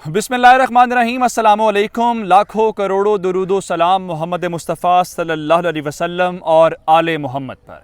बिस्मिल्लाहिर्रहमानिर्रहीम, अस्सलामु अलैकुम। लाखों करोड़ों दुरूदो सलाम मोहम्मद मुस्तफ़ा सल्लल्लाहु अलैहि वसल्लम और आले मोहम्मद पर।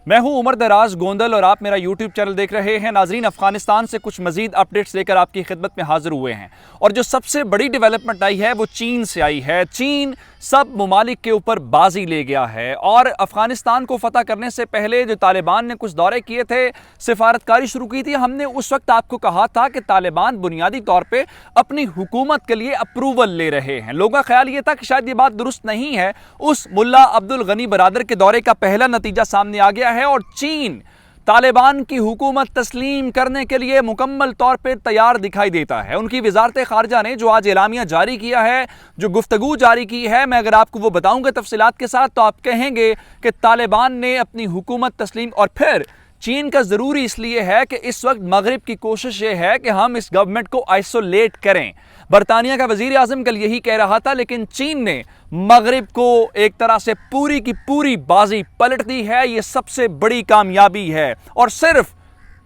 मैं हूं उमर दराज गोंदल और आप मेरा यूट्यूब चैनल देख रहे हैं। नाजरीन, अफगानिस्तान से कुछ मजीद अपडेट्स लेकर आपकी खिदमत में हाजिर हुए हैं और जो सबसे बड़ी डेवलपमेंट आई है वो चीन से आई है। चीन सब ममालिक के ऊपर बाजी ले गया है और अफगानिस्तान को फतह करने से पहले जो तालिबान ने कुछ दौरे किए थे, सिफारतकारी शुरू की थी, हमने उस वक्त आपको कहा था कि तालिबान बुनियादी तौर पर अपनी हुकूमत के लिए अप्रूवल ले रहे हैं। लोगों का ख्याल यह था कि शायद ये बात दुरुस्त नहीं है। उस मुल्ला अब्दुल गनी बरादर के दौरे का पहला नतीजा सामने आ गया है और चीन तालिबान की हुकूमत तस्लीम करने के लिए मुकम्मल तौर पर तैयार दिखाई देता है। उनकी वजारत खारजा ने जो आज एलामिया जारी किया है, जो गुफ्तगू जारी की है, मैं अगर आपको वो बताऊंगा तफसीलात के साथ तो आप कहेंगे कि तालिबान ने अपनी हुकूमत तस्लीम। और फिर चीन का ज़रूरी इसलिए है कि इस वक्त मगरिब की कोशिश ये है कि हम इस गवर्नमेंट को आइसोलेट करें। बरतानिया का वजीर आज़म कल यही कह रहा था, लेकिन चीन ने मगरिब को एक तरह से पूरी की पूरी बाजी पलट दी है। ये सबसे बड़ी कामयाबी है और सिर्फ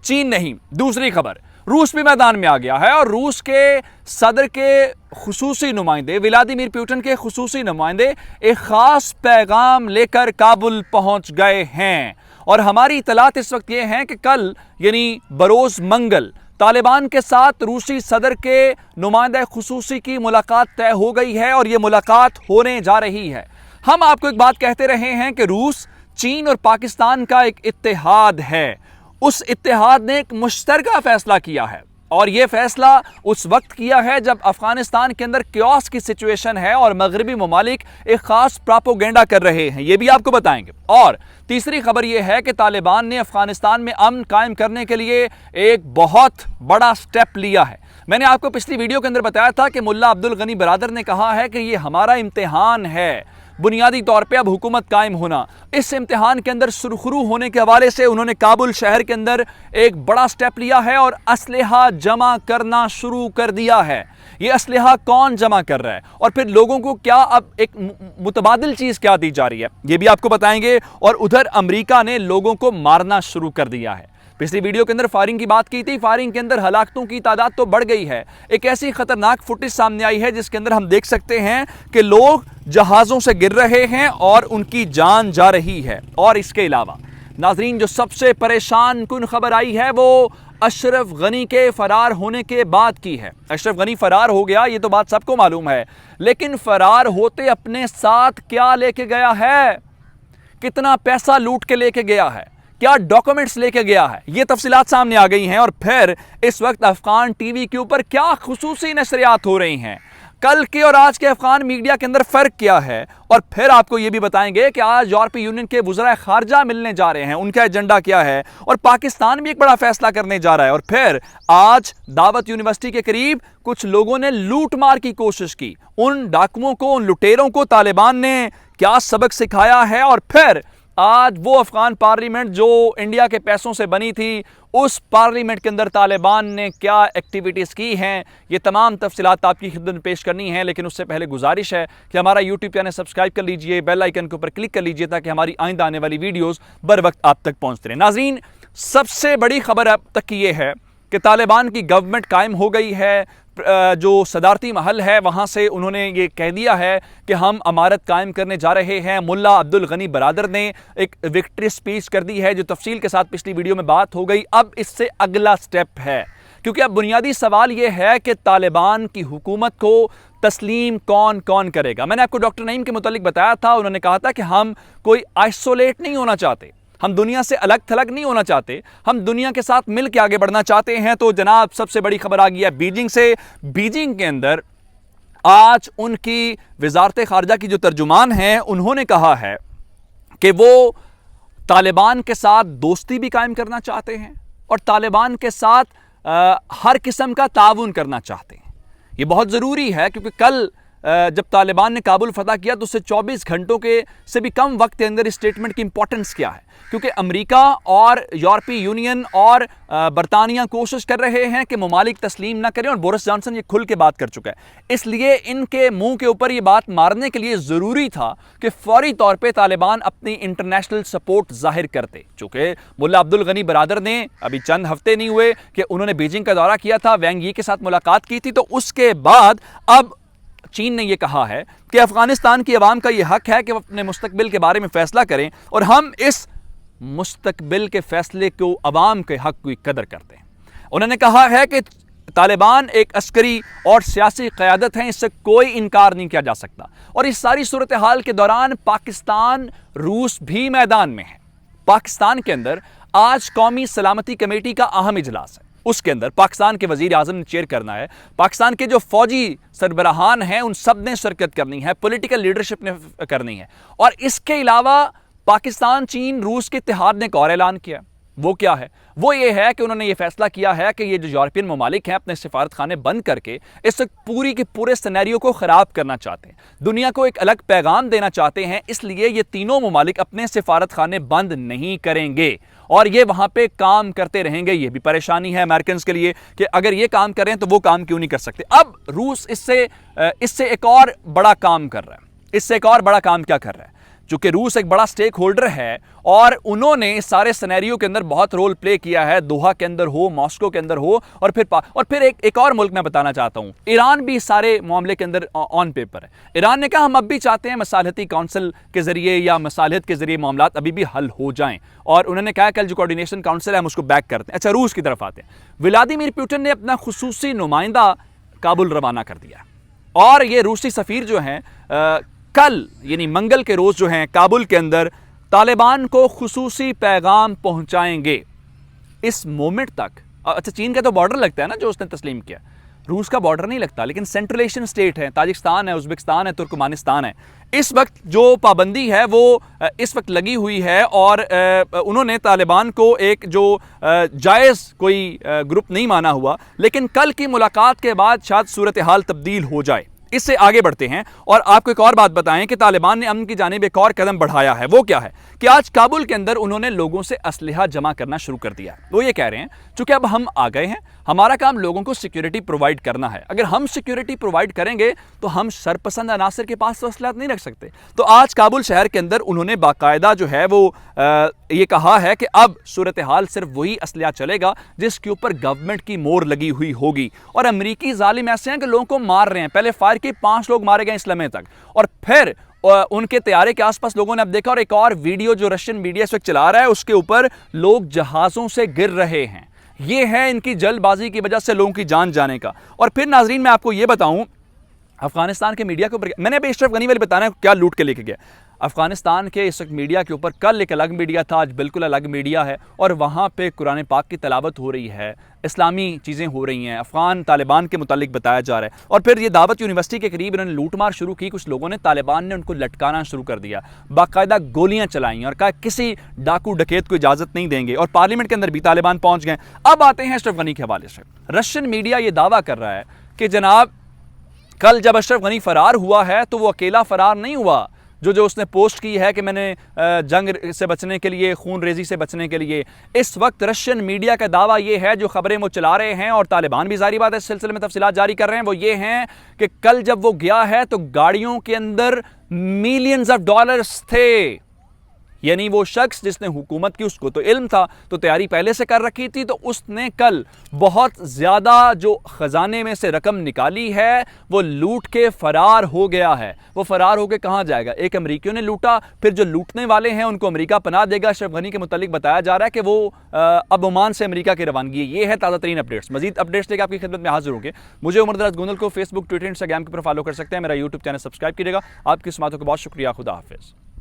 चीन नहीं, दूसरी खबर, रूस भी मैदान में आ गया है और रूस के सदर के खुसूसी नुमाइंदे व्लादिमीर पुतिन के खुसूसी नुमाइंदे एक ख़ास पैगाम लेकर काबुल पहुंच गए हैं। और हमारी इतलात इस वक्त यह है कि कल यानी बरोज़ मंगल तालिबान के साथ रूसी सदर के नुमाइंदा खुसूसी की मुलाकात तय हो गई है और यह मुलाकात होने जा रही है। हम आपको एक बात कहते रहे हैं कि रूस, चीन और पाकिस्तान का एक इत्तेहाद है। उस इत्तेहाद ने एक मुश्तरका फैसला किया है और यह फैसला उस वक्त किया है जब अफगानिस्तान के अंदर क्योस की सिचुएशन है और मगरबी ममालिक एक खास प्रोपेगेंडा कर रहे हैं। यह भी आपको बताएंगे। और तीसरी खबर यह है कि तालिबान ने अफगानिस्तान में अमन कायम करने के लिए एक बहुत बड़ा स्टेप लिया है। मैंने आपको पिछली वीडियो के अंदर बताया था कि मुल्ला अब्दुल गनी बरादर ने कहा है कि यह हमारा इम्तिहान है, बुनियादी तौर पे अब हुकूमत कायम होना। इस इम्तिहान के अंदर सुरखरू होने के हवाले से उन्होंने काबुल शहर के अंदर एक बड़ा स्टेप लिया है और असलहा जमा करना शुरू कर दिया है। ये असलहा कौन जमा कर रहा है और फिर लोगों को क्या अब एक मुतबादिल चीज़ क्या दी जा रही है, ये भी आपको बताएंगे। और उधर अमेरिका ने लोगों को मारना शुरू कर दिया है। पिछली वीडियो के अंदर फायरिंग की बात की थी, फायरिंग के अंदर हलाकतों की तादाद तो बढ़ गई है। एक ऐसी खतरनाक फुटेज सामने आई है जिसके अंदर हम देख सकते हैं कि लोग जहाज़ों से गिर रहे हैं और उनकी जान जा रही है। और इसके अलावा नाजरीन, जो सबसे परेशान कुन खबर आई है वो अशरफ गनी के फरार होने के बाद की है। अशरफ गनी फरार हो गया, ये तो बात सबको मालूम है, लेकिन फरार होते अपने साथ क्या लेके गया है, कितना पैसा लूट के लेके गया है, क्या डॉक्यूमेंट्स लेके गया है, ये तफसीलात सामने आ गई हैं। और फिर इस वक्त अफगान टीवी के ऊपर क्या खुसूसी नशरियात हो रही हैं, कल के और आज के अफगान मीडिया के अंदर फ़र्क क्या है। और फिर आपको ये भी बताएंगे कि आज यूरोपीय यूनियन के वज़राए ख़ारजा मिलने जा रहे हैं, उनका एजेंडा क्या है और पाकिस्तान भी एक बड़ा फैसला करने जा रहा है। और फिर आज दावत यूनिवर्सिटी के करीब कुछ लोगों ने लूट मार की कोशिश की। उन डाकुओं को, उन लुटेरों को तालिबान ने क्या सबक सिखाया है। और फिर आज वो अफगान पार्लियामेंट जो इंडिया के पैसों से बनी थी, उस पार्लियामेंट के अंदर तालिबान ने क्या एक्टिविटीज़ की हैं, ये तमाम तफसीलात आपकी खिदमत में पेश करनी है। लेकिन उससे पहले गुजारिश है कि हमारा यूट्यूब चैनल सब्सक्राइब कर लीजिए, बेल आइकन के ऊपर क्लिक कर लीजिए ताकि हमारी आइंदा आने वाली वीडियोज़ बर वक्त आप तक पहुँचते रहें। नाज़रीन, सबसे बड़ी खबर अब तक की ये है कि तालिबान की गवर्नमेंट कायम हो गई है। जो सदारती महल है वहाँ से उन्होंने ये कह दिया है कि हम अमारत कायम करने जा रहे हैं। मुल्ला अब्दुल गनी बरादर ने एक विक्ट्री स्पीच कर दी है जो तफसील के साथ पिछली वीडियो में बात हो गई। अब इससे अगला स्टेप है, क्योंकि अब बुनियादी सवाल ये है कि तालिबान की हुकूमत को तस्लीम कौन कौन करेगा। मैंने आपको डॉक्टर नईम के मुतालिक बताया था, उन्होंने कहा था कि हम कोई आइसोलेट नहीं होना चाहते, हम दुनिया से अलग थलग नहीं होना चाहते, हम दुनिया के साथ मिल के आगे बढ़ना चाहते हैं। तो जनाब, सबसे बड़ी खबर आ गई है बीजिंग से। बीजिंग के अंदर आज उनकी वजारत खारजा की जो तर्जुमान हैं, उन्होंने कहा है कि वो तालिबान के साथ दोस्ती भी कायम करना चाहते हैं और तालिबान के साथ हर किस्म का ताउन करना चाहते हैं। ये बहुत ज़रूरी है क्योंकि कल जब तालिबान ने काबुल फतह किया तो उससे 24 घंटों के से भी कम वक्त के अंदर इस स्टेटमेंट की इंपॉर्टेंस क्या है, क्योंकि अमेरिका और यूरोपीय यूनियन और बरतानिया कोशिश कर रहे हैं कि ममालिक तस्लीम ना करें, और बोरिस जॉनसन ये खुल के बात कर चुका है। इसलिए इनके मुंह के ऊपर ये बात मारने के लिए ज़रूरी था कि फौरी तौर पर तालिबान अपनी इंटरनेशनल सपोर्ट जाहिर करते। चूँकि मुल्ला अब्दुल गनी बरादर ने अभी चंद हफ्ते नहीं हुए कि उन्होंने बीजिंग का दौरा किया था, वैंग यी के साथ मुलाकात की थी, तो उसके बाद अब चीन ने यह कहा है कि अफगानिस्तान की अवाम का यह हक है कि वो अपने मुस्तकबिल के बारे में फैसला करें, और हम इस मुस्तकबिल के फैसले को अवाम के हक की कदर करते हैं। उन्होंने कहा है कि तालिबान एक अस्करी और सियासी क़यादत है, इससे कोई इनकार नहीं किया जा सकता। और इस सारी सूरत हाल के दौरान पाकिस्तान रूस भी मैदान में है। पाकिस्तान के अंदर आज कौमी सलामती कमेटी का अहम इजलास है, उसके अंदर पाकिस्तान के वजीर आजम ने चेयर करना है, पाकिस्तान के जो फौजी सरबराहान हैं उन सब ने शिरकत करनी है, पॉलिटिकल लीडरशिप ने करनी है। और इसके अलावा पाकिस्तान, चीन, रूस के इत्तेहाद ने एक और ऐलान किया। वो क्या है? वो ये है कि उन्होंने ये फैसला किया है कि ये जो यूरोपियन ममालिक हैं अपने सिफारत खाने बंद करके इस पूरी के पूरे सिनेरियो को ख़राब करना चाहते हैं, दुनिया को एक अलग पैगाम देना चाहते हैं। इसलिए ये तीनों ममालिक अपने सिफारत खाने बंद नहीं करेंगे और ये वहाँ पे काम करते रहेंगे। ये भी परेशानी है अमेरिकन के लिए कि अगर ये काम कर रहे हैं तो वो काम क्यों नहीं कर सकते। अब रूस इससे एक और बड़ा काम कर रहा है। इससे एक और बड़ा काम क्या कर रहा है? चूंकि रूस एक बड़ा स्टेक होल्डर है और उन्होंने इस सारे सिनेरियो के अंदर बहुत रोल प्ले किया है, दोहा के अंदर हो, मॉस्को के अंदर हो, और फिर एक और मुल्क मैं बताना चाहता हूं, ईरान भी इस सारे मामले के अंदर ऑन पेपर है। ईरान ने कहा हम अब भी चाहते हैं मसालहती काउंसिल के जरिए या मसालहत के जरिए मामलात अभी भी हल हो जाएं, और उन्होंने कहा कल जो कोऑर्डिनेशन काउंसिल है हम उसको बैक करते हैं। अच्छा, रूस की तरफ आते हैं। व्लादिमीर पुतिन ने अपना खुसूसी नुमाइंदा काबुल रवाना कर दिया और ये रूसी सफीर जो हैं कल यानी मंगल के रोज जो हैं काबुल के अंदर तालिबान को खुसूसी पैगाम पहुंचाएंगे। इस मोमेंट तक, अच्छा चीन का तो बॉर्डर लगता है ना जो उसने तस्लीम किया, रूस का बॉर्डर नहीं लगता, लेकिन सेंट्रल एशियन स्टेट है, ताजिकिस्तान है, उज्बेकिस्तान है, तुर्कमानिस्तान है। इस वक्त जो पाबंदी है वो इस वक्त लगी हुई है और उन्होंने तालिबान को एक जो जायज़ कोई ग्रुप नहीं माना हुआ, लेकिन कल की मुलाकात के बाद शायद सूरत हाल तब्दील हो जाए। इससे आगे बढ़ते हैं और आपको एक और बात बताएं कि तालिबान ने अमन की जानिब एक और कदम बढ़ाया है। वो क्या है कि आज काबुल के अंदर उन्होंने लोगों से असलहा जमा करना शुरू कर दिया है। वो ये कह रहे हैं चूंकि अब हम आ गए हैं, हमारा काम लोगों को सिक्योरिटी प्रोवाइड करना है। अगर हम सिक्योरिटी प्रोवाइड करेंगे तो हम सरपसंद अनासर के पास तो असलाहत नहीं रख सकते। तो आज काबुल शहर के अंदर उन्होंने बाकायदा जो है वो ये कहा है कि अब सूरत हाल सिर्फ वही असलहा चलेगा जिसके ऊपर गवर्नमेंट की मोहर लगी हुई होगी। और अमरीकी जालिम ऐसे हैं कि लोगों को मार रहे हैं। पहले फायर के 5 लोग मारे गए इस लम्हे तक, और फिर उनके तैयारे के आसपास लोगों ने अब देखा, और एक और वीडियो जो रशियन मीडिया इस वक्त चला रहा है उसके ऊपर लोग जहाज़ों से गिर रहे हैं। ये है इनकी जल्दबाजी की वजह से लोगों की जान जाने का। और फिर नाजरीन मैं आपको ये बताऊं, अफगानिस्तान के मीडिया के ऊपर मैंने अभी अशरफ गनी वाले बताना है क्या लूट के लेके गया। अफगानिस्तान के इस वक्त मीडिया के ऊपर कल एक अलग मीडिया था, आज बिल्कुल अलग मीडिया है, और वहाँ पे कुरान पाक की तलावत हो रही है, इस्लामी चीज़ें हो रही हैं, अफ़गान तालिबान के मुतालिक बताया जा रहा है। और फिर ये दावत यूनिवर्सिटी के करीब इन्होंने लूटमार शुरू की, कुछ लोगों ने, तालिबान ने उनको लटकाना शुरू कर दिया, बाकायदा गोलियाँ चलाई और कहा किसी डाकू डकैत को इजाज़त नहीं देंगे, और पार्लियामेंट के अंदर भी तालिबान पहुँच गए। अब आते हैं अशरफ गनी के हवाले से। रशियन मीडिया ये दावा कर रहा है कि जनाब कल जब अशरफ गनी फरार हुआ है तो वो अकेला फरार नहीं हुआ, जो उसने पोस्ट की है कि मैंने जंग से बचने के लिए, खून रेजी से बचने के लिए। इस वक्त रशियन मीडिया का दावा ये है, जो खबरें वो चला रहे हैं और तालिबान भी जारी बात है इस सिलसिले में तफसीलात जारी कर रहे हैं, वो ये हैं कि कल जब वो गया है तो गाड़ियों के अंदर मिलियंस ऑफ डॉलर्स थे। यानी वो शख्स जिसने हुकूमत की, उसको तो इल्म था, तो तैयारी पहले से कर रखी थी, तो उसने कल बहुत ज़्यादा जो ख़जाने में से रकम निकाली है वो लूट के फ़रार हो गया है। वो फ़रार होकर कहाँ जाएगा? एक अमरीकियों ने लूटा, फिर जो लूटने वाले हैं उनको अमेरिका पनाह देगा। अशरफ गनी के मुतालिक बताया जा रहा है कि वो अब ओमान से अमेरिका की रवानगी है। ये है ताज़ा तरीन अपडेट्स। मजीद अपडेट्स लेकर आपकी खिदमत में हाजिर होंगे। मुझे उमर दराज गोंदल को फेसबुक, ट्विटर, इंस्टाग्राम के ऊपर फॉलो कर सकते हैं। मेरा यूट्यूब चैनल सब्सक्राइब कीजिएगा। आपकी समातों का बहुत शुक्रिया। खुदा हाफिज़।